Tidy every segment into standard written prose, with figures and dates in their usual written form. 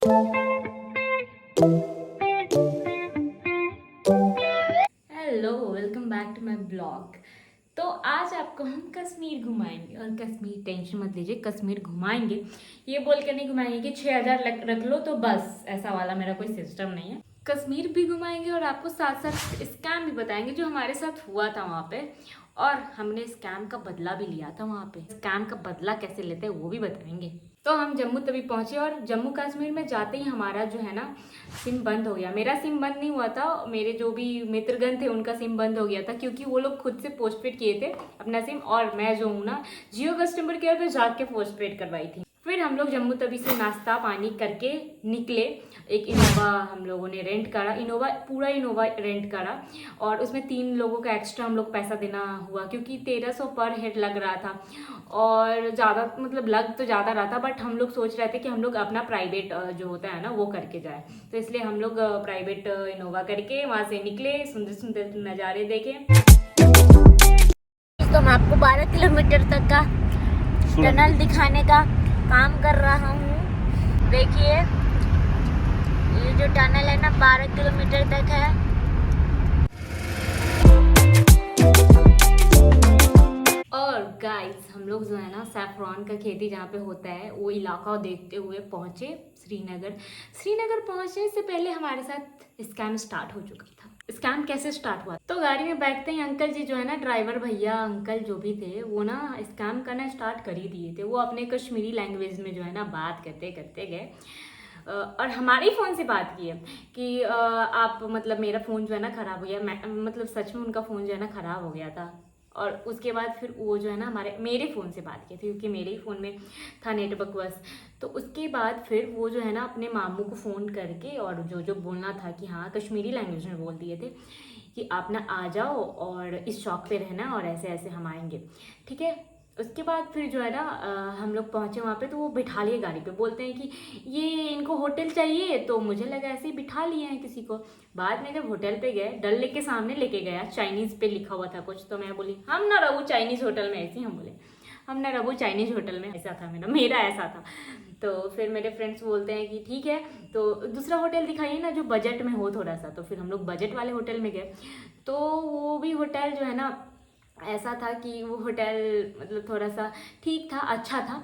Hello, welcome back to my blog. तो आज आपको हम कश्मीर घुमाएंगे। और कश्मीर टेंशन मत लीजिए, कश्मीर घुमाएंगे ये बोल के नहीं घुमाएंगे कि 6,000 रख लो तो बस, ऐसा वाला मेरा कोई सिस्टम नहीं है। कश्मीर भी घुमाएंगे और आपको साथ साथ स्कैम भी बताएंगे जो हमारे साथ हुआ था वहाँ पे, और हमने स्कैम का बदला भी लिया था वहाँ पे। स्कैम का बदला कैसे लेते हैं वो भी बताएंगे। तो हम जम्मू तभी पहुंचे और जम्मू कश्मीर में जाते ही हमारा जो है ना सिम बंद हो गया। मेरा सिम बंद नहीं हुआ था, मेरे जो भी मित्रगण थे उनका सिम बंद हो गया था, क्योंकि वो लोग खुद से पोस्टपेड किए थे अपना सिम, और मैं जो हूँ ना जियो कस्टमर केयर पे जाके पोस्टपेड करवाई थी। फिर हम लोग जम्मू तवी से नाश्ता पानी करके निकले। एक इनोवा हम लोगों ने रेंट करा, इनोवा पूरा इनोवा रेंट करा, और उसमें 3 लोगों का एक्स्ट्रा हम लोग पैसा देना हुआ, क्योंकि 1300 पर हेड लग रहा था। और ज़्यादा मतलब लग तो ज़्यादा रहा था, बट हम लोग सोच रहे थे कि हम लोग अपना प्राइवेट जो होता है ना वो करके जाए, तो इसलिए हम लोग प्राइवेट इनोवा करके वहाँ से निकले, सुंदर सुंदर नज़ारे देखे। तो मैं आपको 12 किलोमीटर तक का टनल दिखाने का काम कर रहा हूँ। देखिए ये जो टनल है ना 12 किलोमीटर तक है। और गाइस हम लोग जो है ना सैफरॉन का खेती जहाँ पे होता है वो इलाका देखते हुए पहुंचे श्रीनगर। श्रीनगर पहुंचने से पहले हमारे साथ स्कैम स्टार्ट हो चुका था। स्कैम कैसे स्टार्ट हुआ, तो गाड़ी में बैठते ही अंकल जी जो है ना, ड्राइवर भैया अंकल जो भी थे, वो ना स्कैम करना स्टार्ट कर ही दिए थे। वो अपने कश्मीरी लैंग्वेज में जो है ना बात करते करते गए, और हमारे ही फ़ोन से बात की है कि आप मतलब मेरा फ़ोन जो है ना ख़राब हो गया। मतलब सच में उनका फ़ोन जो है ना ख़राब हो गया था। और उसके बाद फिर वो जो है ना मेरे फ़ोन से बात की थी, क्योंकि मेरे ही फ़ोन में था नेटवर्क बस। तो उसके बाद फिर वो जो है ना अपने मामू को फ़ोन करके और जो जो बोलना था कि हाँ कश्मीरी लैंग्वेज में बोल दिए थे कि आप ना आ जाओ और इस शॉप पे रहना और ऐसे ऐसे हम आएंगे, ठीक है। उसके बाद फिर जो है ना हम लोग पहुँचे वहाँ पे, तो वो बिठा लिए गाड़ी पे, बोलते हैं कि ये इनको होटल चाहिए, तो मुझे लगा ऐसे ही बिठा लिए हैं किसी को। बाद में जब होटल पे गए, डल लेक के सामने लेके गया, चाइनीज़ पे लिखा हुआ था कुछ, तो मैं बोली हम ना रहू चाइनीज़ होटल में, ऐसे ही हम बोले हम ना रहू चाइनीज़ होटल में, ऐसा था मेरा ऐसा था। तो फिर मेरे फ्रेंड्स बोलते हैं कि ठीक है तो दूसरा होटल दिखाइए ना जो बजट में हो थोड़ा सा। तो फिर हम लोग बजट वाले होटल में गए, तो वो भी होटल जो है ना ऐसा था कि वो होटल मतलब थोड़ा सा ठीक था, अच्छा था।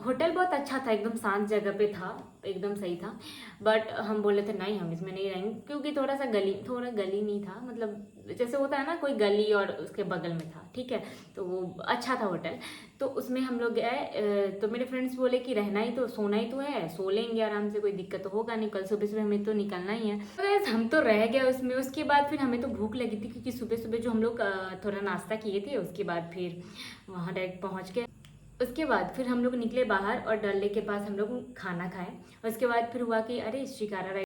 होटल बहुत अच्छा था, एकदम शांत जगह पे था, एकदम सही था। बट हम बोले थे नहीं हम इसमें नहीं रहेंगे, क्योंकि थोड़ा गली नहीं था, मतलब जैसे होता है ना कोई गली और उसके बगल में था, ठीक है। तो वो अच्छा था होटल, तो उसमें हम लोग गए। तो मेरे फ्रेंड्स बोले कि रहना ही तो सोना ही तो है, सो लेंगे आराम से, कोई दिक्कत तो होगा नहीं, कल सुबह सुबह हमें तो निकलना ही है। तो guys, हम तो रह गए उसमें। उसके बाद फिर हमें तो भूख लगी थी, क्योंकि सुबह सुबह जो हम लोग थोड़ा नाश्ता किए थे, उसके बाद फिर वहाँ डायरेक्ट पहुँच गए। उसके बाद फिर हम लोग निकले बाहर और डल लेक के पास हम लोग खाना खाए। उसके बाद फिर हुआ कि अरे शिकारा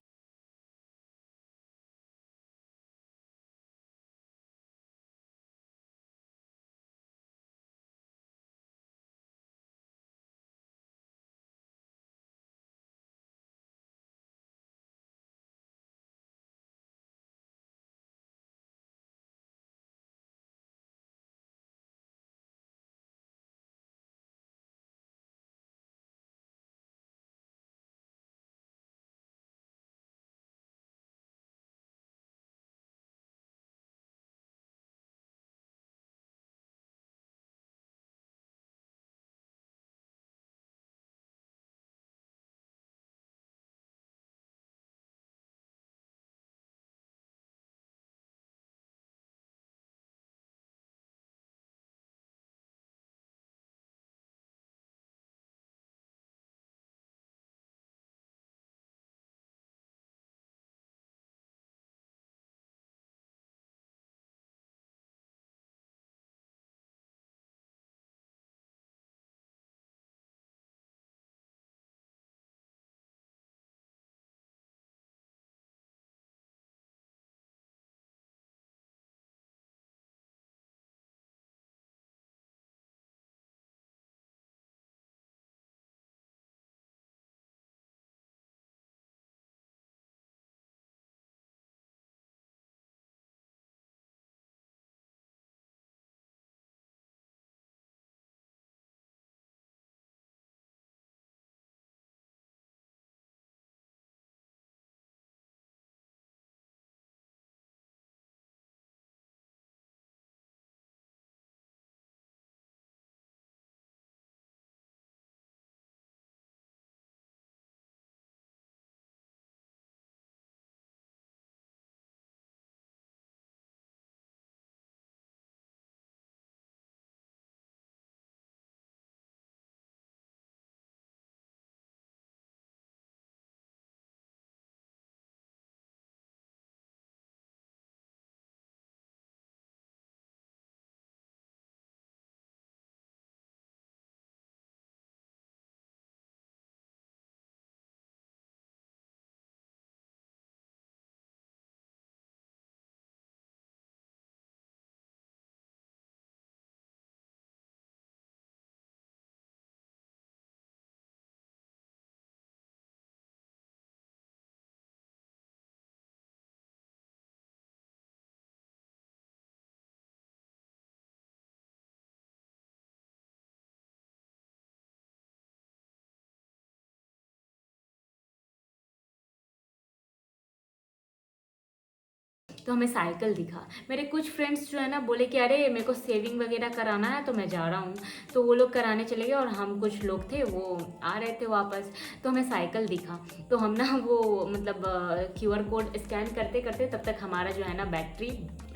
तो हमें साइकिल दिखा। मेरे कुछ फ्रेंड्स जो है ना बोले कि अरे मेरे को सेविंग वगैरह कराना है तो मैं जा रहा हूँ, तो वो लोग कराने चले गए और हम कुछ लोग थे वो आ रहे थे वापस, तो हमें साइकिल दिखा। तो हम ना वो मतलब QR कोड स्कैन करते करते तब तक हमारा जो है ना बैटरी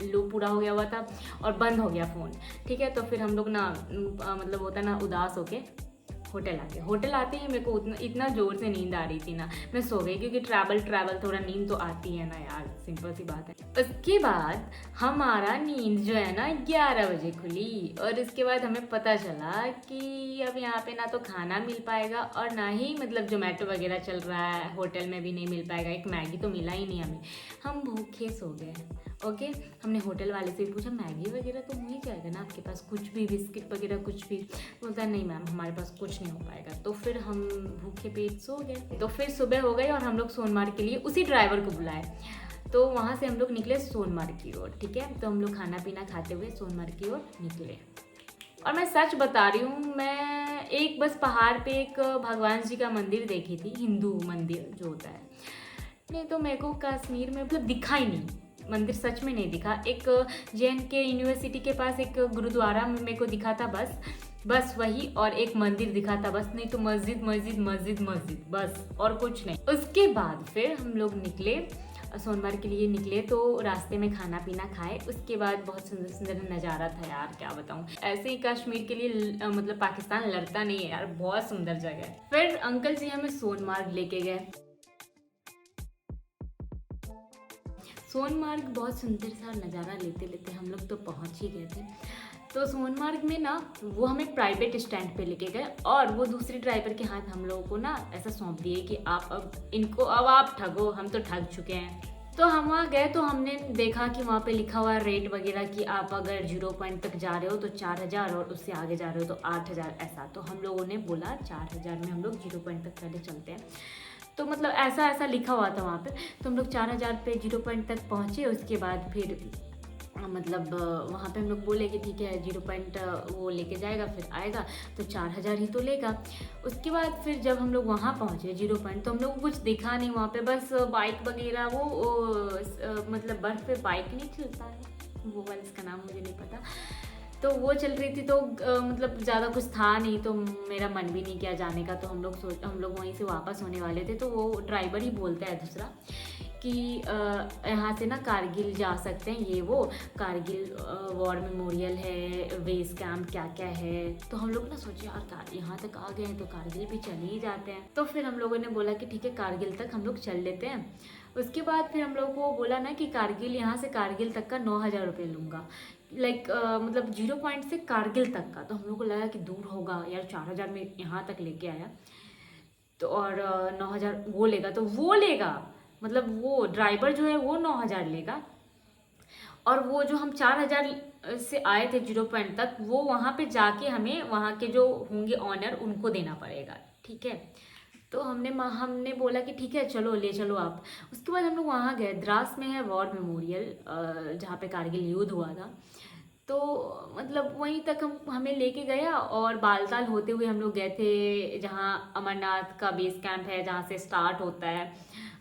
लो पूरा हो गया हुआ था और बंद हो गया फ़ोन। ठीक है, तो फिर हम लोग ना मतलब होता ना उदास होके होटल आते ही मेरे को इतना ज़ोर से नींद आ रही थी ना, मैं सो गई, क्योंकि ट्रैवल थोड़ा नींद तो आती है ना यार, सिंपल सी बात है। उसके बाद हमारा नींद जो है ना 11 बजे खुली और उसके बाद हमें पता चला कि अब यहाँ पे ना तो खाना मिल पाएगा और ना ही मतलब जोमेटो वगैरह चल रहा है, होटल में भी नहीं मिल पाएगा, एक मैगी तो मिला ही नहीं हमें। हम भूखे सो गए। ओके, हमने होटल वाले से भी पूछा मैगी वगैरह तो हो ही जाएगा ना आपके पास, कुछ भी बिस्किट वगैरह कुछ भी। बोलता नहीं मैम हमारे पास कुछ नहीं हो पाएगा। तो फिर हम भूखे पेट सो गए। तो फिर सुबह हो गई और हम लोग सोनमार्ग के लिए उसी ड्राइवर को बुलाए। तो वहाँ से हम लोग निकले सोनमार्ग की ओर। ठीक है, तो हम लोग खाना पीना खाते हुए सोनमार्ग की ओर निकले। और मैं सच बता रही हूँ, मैं एक बस पहाड़ पे एक भगवान जी का मंदिर देखी थी, हिंदू मंदिर जो होता है, नहीं तो मेरे को कश्मीर में मतलब दिखा ही नहीं, मंदिर सच में नहीं दिखा। एक JNK यूनिवर्सिटी के पास एक गुरुद्वारा मेरे को दिखा था बस वही, और एक मंदिर दिखा था बस, नहीं तो मस्जिद बस, और कुछ नहीं। उसके बाद फिर हम लोग निकले सोनमार्ग के लिए निकले, तो रास्ते में खाना पीना खाए। उसके बाद बहुत सुंदर सुंदर नज़ारा था यार, क्या बताऊँ। ऐसे ही कश्मीर के लिए मतलब पाकिस्तान लड़ता नहीं है यार, बहुत सुंदर जगह है। फिर अंकल जी हमें सोनमार्ग लेके गए। सोनमार्ग बहुत सुंदर सा नज़ारा लेते लेते हम लोग तो पहुंच ही गए थे। तो सोनमार्ग में ना वो हमें प्राइवेट स्टैंड पे लेके गए और वो दूसरे ड्राइवर के हाथ हम लोगों को ना ऐसा सौंप दिए कि अब आप ठगो, हम तो ठग चुके हैं। तो हम वहाँ गए तो हमने देखा कि वहाँ पे लिखा हुआ रेट वगैरह कि आप अगर 0 पॉइंट तक जा रहे हो तो 4000 और उससे आगे जा रहे हो तो 8000 ऐसा। तो हम लोगों ने बोला 4000 में हम लोग 0 पॉइंट तक पहले चलते हैं। तो मतलब ऐसा लिखा हुआ था वहाँ पे। तो हम लोग 4000 पे 0 पॉइंट तक पहुँचे। उसके बाद फिर मतलब वहाँ पे हम लोग बोले कि ठीक है 0 पॉइंट वो लेके जाएगा, फिर आएगा तो 4000 ही तो लेगा। उसके बाद फिर जब हम लोग वहाँ पहुँचे 0 पॉइंट, तो हम लोग को कुछ दिखा नहीं वहाँ पे, बस बाइक वगैरह वो मतलब बर्फ़ पे बाइक नहीं चलता है वो वाला, इसका नाम मुझे नहीं पता, तो वो चल रही थी। तो मतलब ज़्यादा कुछ था नहीं, तो मेरा मन भी नहीं किया जाने का। तो हम लोग वहीं से वापस होने वाले थे। तो वो ड्राइवर ही बोलता है दूसरा कि यहाँ से ना कारगिल जा सकते हैं, ये वो कारगिल वॉर मेमोरियल है, बेस कैंप क्या क्या है। तो हम लोग ना सोचे यार यहाँ तक आ गए हैं तो कारगिल भी चले ही जाते हैं। तो फिर हम लोगों ने बोला कि ठीक है कारगिल तक हम लोग चल लेते हैं। उसके बाद फिर हम लोग को बोला ना कि कारगिल, यहाँ से कारगिल तक का 9000 रुपये लूँगा, लाइक मतलब 0 पॉइंट से कारगिल तक का। तो हम लोग को लगा कि दूर होगा यार, 4000 में यहाँ तक लेके आया तो, और 9000 वो लेगा, तो वो लेगा मतलब वो ड्राइवर जो है वो 9000 लेगा, और वो जो हम 4000 से आए थे 0 पॉइंट तक, वो वहाँ पे जाके हमें वहाँ के जो होंगे ऑनर उनको देना पड़ेगा। ठीक है, तो हमने बोला कि ठीक है चलो ले चलो आप। उसके बाद हम लोग वहाँ गए। द्रास में है वॉर मेमोरियल जहाँ पे कारगिल युद्ध हुआ था। तो मतलब वहीं तक हमें लेके गया और बालताल होते हुए हम लोग गए थे जहाँ अमरनाथ का बेस कैंप है, जहाँ से स्टार्ट होता है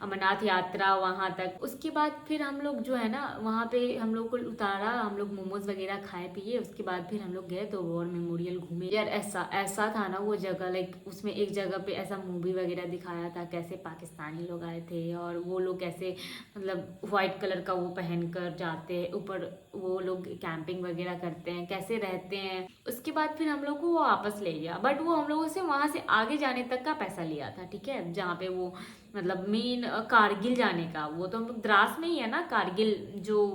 अमरनाथ यात्रा वहाँ तक। उसके बाद फिर हम लोग जो है ना वहाँ पे हम लोग को उतारा, हम लोग मोमोज वगैरह खाए पिए। उसके बाद फिर हम लोग गए तो वॉर मेमोरियल घूमे। यार ऐसा था ना वो जगह, लाइक उसमें एक जगह पे ऐसा मूवी वगैरह दिखाया था कैसे पाकिस्तानी लोग आए थे और वो लोग कैसे मतलब वाइट कलर का वो पहन कर जाते हैं ऊपर, वो लोग कैंपिंग वगैरह करते हैं, कैसे रहते हैं। उसके बाद फिर हम लोग को वो वापस ले गया, बट वो हम लोगों से वहाँ से आगे जाने तक का पैसा लिया था। ठीक है, जहाँ पे वो मतलब मेन कारगिल जाने का, वो तो हम लोग द्रास में ही है ना, कारगिल जो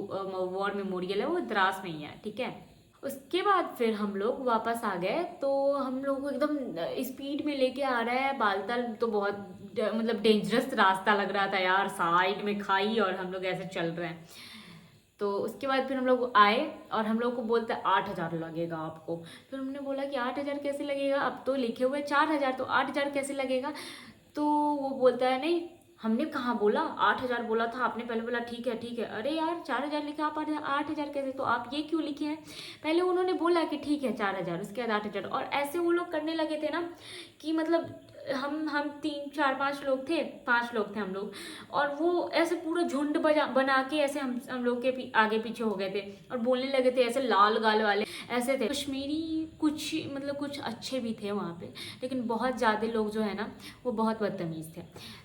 वॉर मेमोरियल है वो द्रास में ही है। ठीक है, उसके बाद फिर हम लोग वापस आ गए। तो हम लोग को एकदम स्पीड में लेके आ रहा है बालताल, तो बहुत मतलब डेंजरस रास्ता लग रहा था यार, साइड में खाई और हम लोग ऐसे चल रहे हैं। तो उसके बाद फिर हम लोग आए और हम लोग को बोलते 8000 लगेगा आपको। फिर हमने बोला कि 8000 कैसे लगेगा, अब तो लिखे हुए 4000, तो 8000 कैसे लगेगा। तो वो बोलता है नहीं हमने कहाँ बोला, 8000 बोला था आपने, पहले बोला ठीक है ठीक है। अरे यार 4000 लिखा, आप 8000 कैसे, तो आप ये क्यों लिखे हैं। पहले उन्होंने बोला कि ठीक है 4000, उसके बाद 8000, और ऐसे वो लोग करने लगे थे ना कि मतलब हम 5 लोग थे हम लोग। और वो ऐसे पूरा झुंड बना के ऐसे हम लोग के आगे पीछे हो गए थे और बोलने लगे थे ऐसे लाल गाल वाले ऐसे थे। कश्मीरी कुछ मतलब कुछ अच्छे भी थे वहाँ पे, लेकिन बहुत ज़्यादा लोग जो है ना वो बहुत बदतमीज़ थे।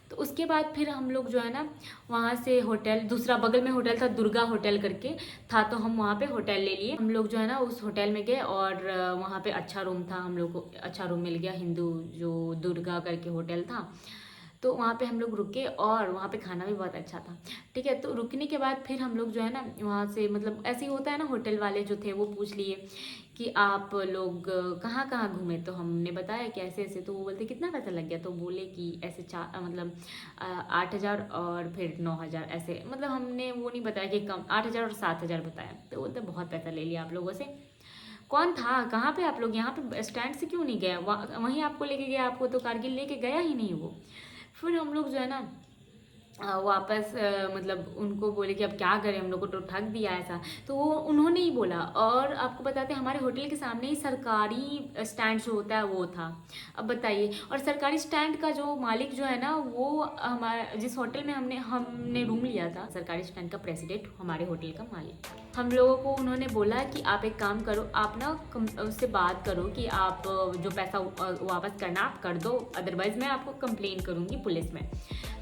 तो उसके बाद फिर हम लोग जो है ना वहाँ से होटल, दूसरा बगल में होटल था दुर्गा होटल करके था, तो हम वहाँ पे होटल ले लिए। हम लोग जो है ना उस होटल में गए और वहाँ पे अच्छा रूम था, हम लोग को अच्छा रूम मिल गया, हिंदू जो दुर्गा करके होटल था। तो वहाँ पे हम लोग रुके और वहाँ पे खाना भी बहुत अच्छा था। ठीक है, तो रुकने के बाद फिर हम लोग जो है ना वहाँ से मतलब ऐसे ही होता है ना, होटल वाले जो थे वो पूछ लिए कि आप लोग कहाँ कहाँ घूमे। तो हमने बताया कि ऐसे ऐसे। तो वो बोलते कितना पैसा लग गया। तो बोले कि ऐसे 8,000 और फिर 9,000 ऐसे, मतलब हमने वो नहीं बताया कि कम, 8,000 और 7,000 बताया। तो बोलते बहुत पैसा ले लिया आप लोगों से। कौन था, कहाँ पे आप लोग, यहाँ पे स्टैंड से क्यों नहीं गया, वहीं आपको लेके गया, आपको तो कारगिल लेके गया ही नहीं वो। फिर हम लोग जो है ना वापस मतलब उनको बोले कि अब क्या करें, हम लोग को तो ठग दिया ऐसा। तो वो उन्होंने ही बोला। और आपको बताते हैं हमारे होटल के सामने ही सरकारी स्टैंड जो होता है वो था। अब बताइए, और सरकारी स्टैंड का जो मालिक जो है ना वो हमारे जिस होटल में हमने रूम लिया था, सरकारी स्टैंड का प्रेसिडेंट हमारे होटल का मालिक था। हम लोगों को उन्होंने बोला कि आप एक काम करो, आप ना उससे बात करो कि आप जो पैसा वापस करना आप कर दो, अदरवाइज मैं आपको कंप्लेन करूँगी पुलिस में।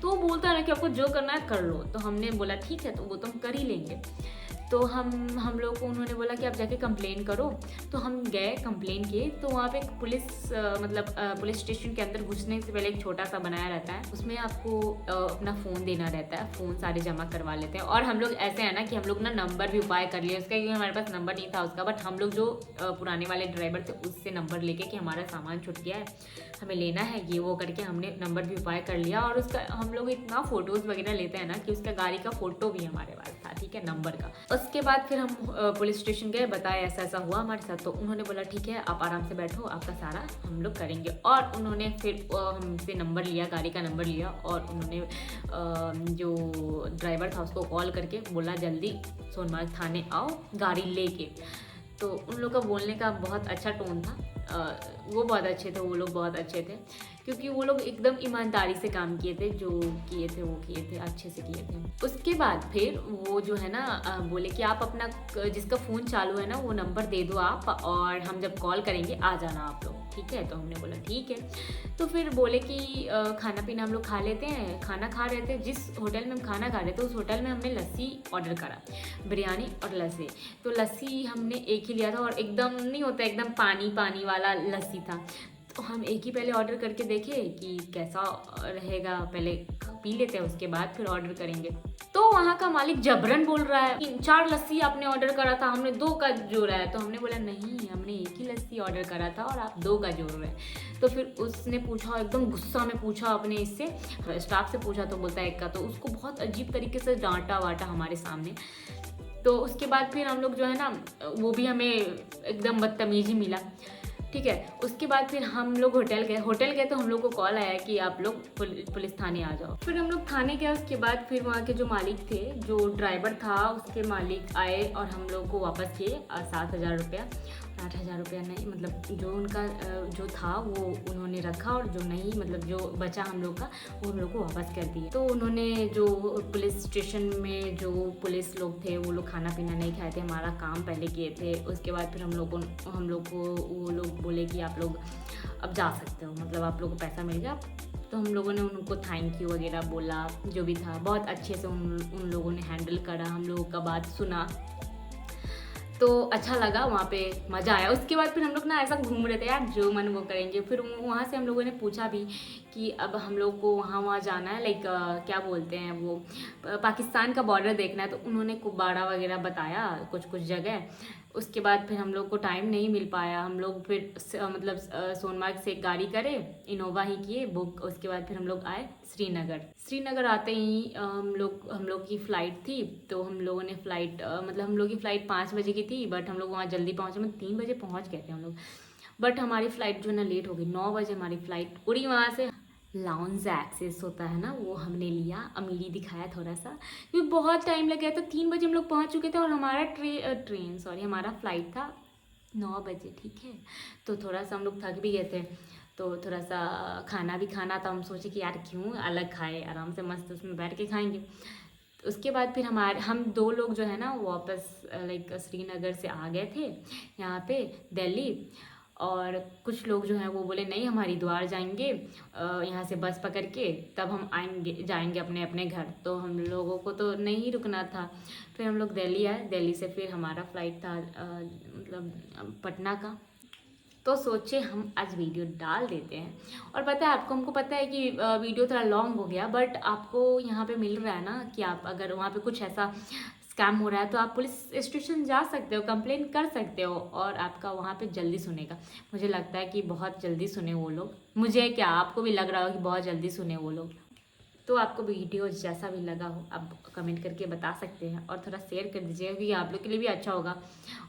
तो वो बोलता है ना कि आपको जो करना है कर लो। तो हमने बोला ठीक है, तो वो तो हम कर ही लेंगे। तो हम लोग को उन्होंने बोला कि आप जाके कंप्लेन करो। तो हम गए, कंप्लेन किए। तो वहाँ पे एक पुलिस स्टेशन के अंदर घुसने से पहले एक छोटा सा बनाया रहता है, उसमें आपको अपना फ़ोन देना रहता है, फ़ोन सारे जमा करवा लेते हैं। और हम लोग ऐसे है ना कि हम लोग ना नंबर भी उपाय कर लिए उसका, क्योंकि हमारे पास नंबर नहीं था उसका। बट हम लोग जो पुराने वाले ड्राइवर थे उससे नंबर लेके कि हमारा सामान छूट गया है, हमें लेना है, ये वो करके हमने नंबर भी उपाय कर लिया। और उसका हम लोग इतना फ़ोटोज़ वगैरह लेते हैं ना कि उसका गाड़ी का फ़ोटो भी हमारे पास था, ठीक है, नंबर का। उसके बाद फिर हम पुलिस स्टेशन गए, बताया ऐसा ऐसा हुआ हमारे साथ। तो उन्होंने बोला ठीक है, आप आराम से बैठो, आपका सारा हम लोग करेंगे। और उन्होंने फिर हमसे नंबर लिया, गाड़ी का नंबर लिया। और उन्होंने जो ड्राइवर था उसको कॉल करके बोला जल्दी सोनमार्ग थाने आओ गाड़ी लेके। तो उन लोग का बोलने का बहुत अच्छा टोन था। वो बहुत अच्छे थे, वो लोग बहुत अच्छे थे, क्योंकि वो लोग एकदम ईमानदारी से काम किए थे, जो किए थे वो किए थे, अच्छे से किए थे। उसके बाद फिर वो जो है ना बोले कि आप अपना जिसका फ़ोन चालू है ना वो नंबर दे दो आप, और हम जब कॉल करेंगे आ जाना आप लोग, ठीक है। तो हमने बोला ठीक है। तो फिर बोले कि खाना पीना हम लोग खा लेते हैं। खाना खा रहे थे, जिस होटल में हम खाना खा रहे थे उस होटल में हमने लस्सी ऑर्डर करा, बिरयानी और लस्सी। तो लस्सी हमने एक ही लिया था, और एकदम नहीं होता, एकदम पानी पानी वाला लस्सी था। तो हम एक ही पहले ऑर्डर करके देखे कि कैसा रहेगा, पहले पी लेते हैं उसके बाद फिर ऑर्डर करेंगे। तो वहाँ का मालिक जबरन बोल रहा है 4 लस्सी आपने ऑर्डर करा था, हमने 2 का जोड़ा है। तो हमने बोला नहीं, हमने एक ही लस्सी ऑर्डर करा था और आप 2 का जोड़ रहे हैं। तो फिर उसने पूछा, एकदम गुस्सा में पूछा, अपने इससे स्टाफ से पूछा। तो बोलता है 1 का। तो उसको बहुत अजीब तरीके से डांटा वाटा हमारे सामने। तो उसके बाद फिर हम लोग जो है ना वो भी हमें एकदम बदतमीजी मिला, ठीक है। उसके बाद फिर हम लोग होटल गए। तो हम लोग को कॉल आया कि आप लोग पुलिस थाने आ जाओ। फिर हम लोग थाने गए। उसके बाद फिर वहाँ के जो मालिक थे, जो ड्राइवर था उसके मालिक आए और हम लोग को वापस किए 7,000 रुपया। 8,000 रुपया नहीं, मतलब जो उनका जो था वो उन्होंने रखा, और जो नहीं मतलब जो बचा हम लोग का वो हम लोग को वापस कर दिए। तो उन्होंने जो पुलिस स्टेशन में जो पुलिस लोग थे वो लोग खाना पीना नहीं खाए थे, हमारा काम पहले किए थे। उसके बाद फिर हम लोग को वो लोग बोले कि आप लोग अब जा सकते हो, मतलब आप लोग को पैसा मिल गया। तो हम लोगों ने उनको थैंक यू वगैरह बोला, जो भी था बहुत अच्छे से उन लोगों ने हैंडल करा, हम लोगों का बात सुना। तो अच्छा लगा, वहाँ पे मज़ा आया। उसके बाद फिर हम लोग ना ऐसा घूम रहे थे यार, जो मन वो करेंगे। फिर वहाँ से हम लोगों ने पूछा भी कि अब हम लोग को वहाँ जाना है, लाइक क्या बोलते हैं वो, पाकिस्तान का बॉर्डर देखना है। तो उन्होंने कुपवाड़ा वगैरह बताया कुछ जगह। उसके बाद फिर हम लोग को टाइम नहीं मिल पाया। हम लोग फिर मतलब सोनमार्ग से एक गाड़ी करे, इनोवा ही किए बुक। उसके बाद फिर हम लोग आए श्रीनगर आते ही हम लोग की फ़्लाइट थी। तो हम लोगों ने मतलब हम लोग की फ़्लाइट 5 बजे की थी, बट हम लोग वहाँ जल्दी पहुँचे, मतलब 3 बजे पहुँच गए थे हम लोग। बट हमारी फ़्लाइट जो है ना लेट हो गई, 9 बजे हमारी फ़्लाइट उड़ी वहाँ से। लाउंज एक्सेस होता है ना, वो हमने लिया, अमीरी दिखाया थोड़ा सा, क्योंकि बहुत टाइम लग गया था। 3 बजे हम लोग पहुँच चुके थे, और हमारा हमारा फ़्लाइट था 9 बजे, ठीक है। तो थोड़ा सा हम लोग थक भी गए थे। तो थोड़ा सा खाना भी खाना था, हम सोचे कि यार क्यों अलग खाए, आराम से मस्त उसमें बैठ के खाएंगे। उसके बाद फिर हम 2 लोग जो है ना वापस लाइक श्रीनगर से आ गए थे यहाँ पे दिल्ली। और कुछ लोग जो हैं वो बोले नहीं हम हरिद्वार जाएंगे यहाँ से बस पकड़ के, तब हम आएंगे जाएंगे अपने अपने घर। तो हम लोगों को तो नहीं रुकना था, फिर हम लोग दिल्ली आए। दिल्ली से फिर हमारा फ्लाइट था मतलब पटना का। तो सोचे हम आज वीडियो डाल देते हैं। और पता है आपको, हमको पता है कि वीडियो थोड़ा लॉन्ग हो गया, बट आपको यहाँ पे मिल रहा है ना कि आप अगर वहाँ पे कुछ ऐसा स्कैम हो रहा है तो आप पुलिस स्टेशन जा सकते हो, कंप्लेन कर सकते हो और आपका वहाँ पे जल्दी सुनेगा। मुझे लगता है कि बहुत जल्दी सुने वो लोग, मुझे क्या आपको भी लग रहा हो कि बहुत जल्दी सुने वो लोग। तो आपको वीडियो जैसा भी लगा हो आप कमेंट करके बता सकते हैं और थोड़ा शेयर कर दीजिएगा क्योंकि आप लोग के लिए भी अच्छा होगा।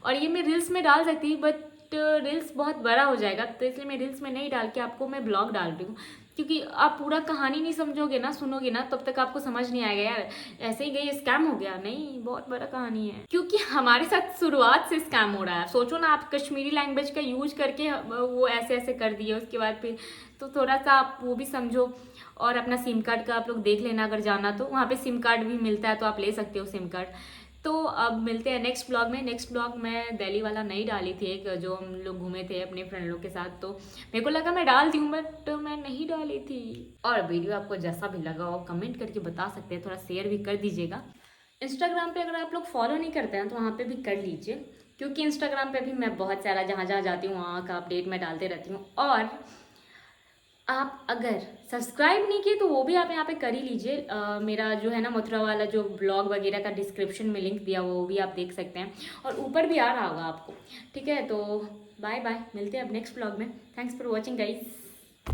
और ये मैं रील्स में डाल सकती हूँ बट रील्स बहुत बड़ा हो जाएगा, तो इसलिए मैं रील्स में नहीं डाल के आपको मैं ब्लॉग डाल रही हूँ। क्योंकि आप पूरा कहानी नहीं समझोगे ना, सुनोगे ना, तब तक आपको समझ नहीं आएगा यार ऐसे ही गई स्कैम हो गया। नहीं, बहुत बड़ा कहानी है क्योंकि हमारे साथ शुरुआत से स्कैम हो रहा है। सोचो ना, आप कश्मीरी लैंग्वेज का यूज करके वो ऐसे ऐसे कर दिए, उसके बाद फिर तो थोड़ा सा आप वो भी समझो। और अपना सिम कार्ड का आप लोग देख लेना, अगर जाना तो वहाँ पे सिम कार्ड भी मिलता है तो आप ले सकते हो सिम कार्ड। तो अब मिलते हैं नेक्स्ट ब्लॉग में। नेक्स्ट ब्लॉग मैं दिल्ली वाला नहीं डाली थी, एक जो हम लोग घूमे थे अपने फ्रेंड लोग के साथ, तो मेरे को लगा मैं डाल दूँ बट मैं नहीं डाली थी। और वीडियो आपको जैसा भी लगा हो कमेंट करके बता सकते हैं, थोड़ा शेयर भी कर दीजिएगा। इंस्टाग्राम पे अगर आप लोग फॉलो नहीं करते हैं तो वहाँ पे भी कर लीजिए, क्योंकि इंस्टाग्राम पे भी मैं बहुत सारा जहाँ जहाँ जाती हूँ वहाँ का अपडेट मैं डालते रहती हूँ। और आप अगर सब्सक्राइब नहीं किए तो वो भी आप यहाँ पे कर ही लीजिए। मेरा जो है ना मथुरा वाला जो ब्लॉग वगैरह का डिस्क्रिप्शन में लिंक दिया वो भी आप देख सकते हैं और ऊपर भी आ रहा होगा आपको। ठीक है, तो बाय बाय, मिलते हैं अब नेक्स्ट ब्लॉग में। Thanks for watching guys.